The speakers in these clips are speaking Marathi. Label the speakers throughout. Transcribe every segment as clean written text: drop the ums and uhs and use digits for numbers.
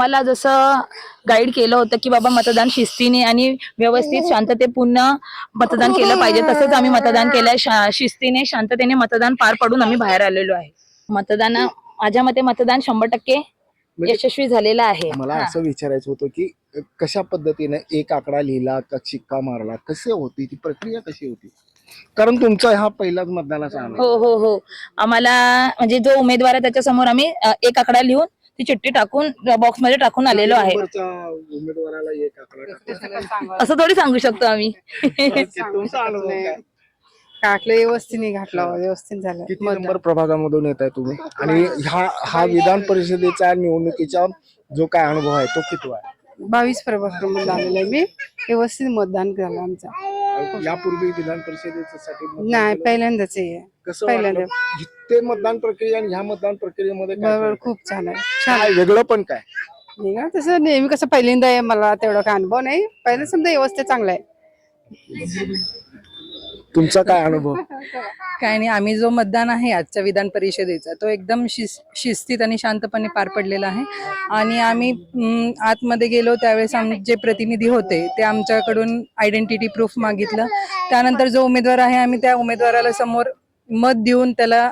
Speaker 1: मला जसं गाईड केलं होतं की बाबा मतदान शिस्तीने आणि व्यवस्थित शांततेपूर्ण मतदान केलं पाहिजे, तसंच आम्ही मतदान केलंय. शिस्तीने शांततेने मतदान पार पाडून आम्ही बाहेर आलेलो आहे. माझ्या मते मतदान 100% यशस्वी झालेलं आहे.
Speaker 2: मला असं विचारायचं होतं की कशा पद्धतीने एक आकडा लिहिला का शिक्का मारला, कसे होती ती प्रक्रिया, कशी होती? कारण तुमचा हा पहिलाच मतदानाचा अनुभव.
Speaker 1: हो हो हो आम्हाला म्हणजे जो उमेदवार आहे त्याच्या समोर आम्ही एक आकडा लिहून ती चिठ्ठी टाकून बॉक्स मध्ये टाकून आलेलो आहे.
Speaker 2: उमेदवाराला एक आकडा
Speaker 1: असं थोडी सांगू शकतो आम्ही.
Speaker 2: तुमचा अनुभव काय?
Speaker 3: टाकलं व्यवस्थित नाही, घातलं व्यवस्थित झालं.
Speaker 2: किती नंबर प्रभागामधून येत आहे तुम्ही आणि हा विधान परिषदेचा निवडणुकीचा जो काय अनुभव आहे तो किती आहे?
Speaker 3: 22 प्रभागामध्ये आलेलं आहे मी. व्यवस्थित मतदान झालं आमचं.
Speaker 2: यापूर्वी विधान परिषदेसाठी
Speaker 3: नाही, पहिल्यांदाच आहे.
Speaker 2: कसं
Speaker 3: पहिल्यांदा.
Speaker 2: वाटलं? ते मतदान प्रक्रिया आणि ह्या मतदान प्रक्रियेमध्ये काय
Speaker 3: बरोबर,
Speaker 2: फरक आहे?
Speaker 3: खूप छान आहे.
Speaker 2: काय वेगळं पण काय?
Speaker 3: नाही का, तसं नेहमी कसं पहिल्यांदा आहे, मला तेवढा काय अनुभव नाही. पहिलं समजा व्यवस्थित चांगलं आहे.
Speaker 2: तुमचा काय अनुभव?
Speaker 4: काय नाही, आम्ही जो मतदान आहे आजच्या विधान परिषदेचा तो एकदम शिस्तीत आणि शांतपणे पार पडलेला आहे. आणि आम्ही आतमध्ये गेलो त्यावेळेस जे प्रतिनिधी होते ते आमच्याकडून आयडेंटिटी प्रूफ मागितलं. त्यानंतर जो उमेदवार आहे आम्ही त्या उमेदवाराला समोर मत देऊन त्याला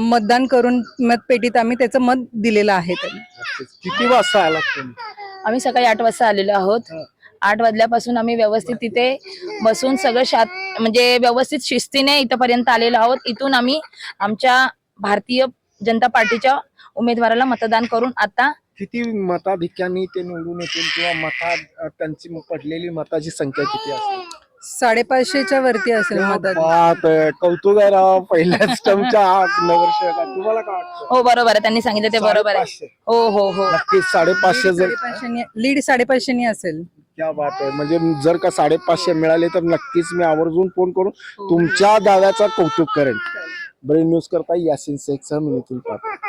Speaker 4: मतदान करून मतपेटीत आम्ही त्याचं मत दिलेलं आहे.
Speaker 2: किती वाजता आलात तुम्ही?
Speaker 1: आम्ही सकाळी 8 वाजता आलेलो आहोत. 8 वाजल्यापासून आम्ही व्यवस्थित तिथे बसून सगळं म्हणजे व्यवस्थित शिस्तीने इथपर्यंत आलेलो आहोत. इथून आम्ही आमच्या भारतीय जनता पार्टीच्या उमेदवाराला मतदान करून आता
Speaker 2: किती मताधिक्याने ते निवडून येतील किंवा त्यांची पडलेली मताची संख्या किती असेल?
Speaker 4: 550च्या वरती असेल मतात.
Speaker 2: कौतुक आहे राव, पहिल्याच टर्मच्या नगरसेवक. तुम्हाला काय वाटतं?
Speaker 1: हो बरोबर आहे, त्यांनी सांगितलं ते बरोबर आहे.
Speaker 2: 550.
Speaker 1: हो हो हो
Speaker 2: नक्कीच 550 जर
Speaker 4: लीड 550 असेल.
Speaker 2: क्या बात आहे. म्हणजे जर का 550 मिळाले तर नक्कीच मी आवर्जून फोन करून तुमच्या दाव्याचा कौतुक करेन. ब्रेन न्यूज करता यासिन शेख सह मी नितीन पाटील.